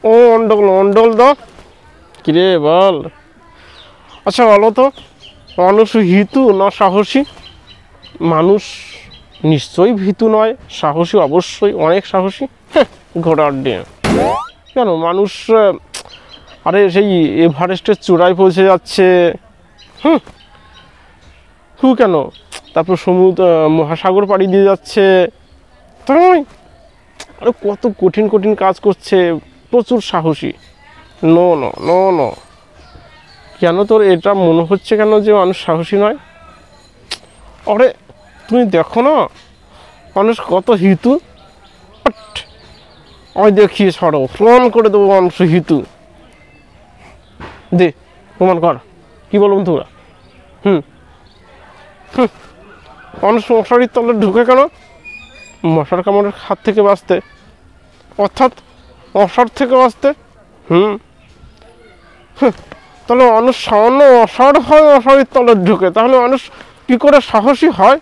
ও অন্ডল অন্ডল দা, কিরে বল। আচ্ছা বলো তো, মানুষ ভীতু না সাহসী? মানুষ নিশ্চয়ই ভীতু নয়, সাহসী অবশ্যই, অনেক সাহসী। ঘোড়ার ডিম। কেন মানুষ, আরে সেই এভারেস্টের চূড়ায় পৌঁছে যাচ্ছে। হুম, কেন, তারপর সমুদ্র মহাসাগর পাড়ি দিয়ে যাচ্ছে, তাই আরে কত কঠিন কঠিন কাজ করছে, প্রচুর সাহসী। নো নো নো নো, কেন তোর এটা মনে হচ্ছে কেন যে মানুষ সাহসী নয়? আরে তুমি দেখো না মানুষ কত হিতু। আমি দেখিয়ে ছাড়ো, প্রমাণ করে দেবো মানুষ হিতু। দে প্রমাণ কর, কি বলুন তোরা? হুম হুম, মানুষ মশারির তলে ঢুকে কেন? মশার কামড়ের হাত থেকে বাঁচতে, অর্থাৎ অসার থেকে বাঁচতে। হুম, তাহলে মানুষ সামান্য অসার হয় মশারির তলে ঢুকে, তাহলে মানুষ কি করে সাহসী হয়?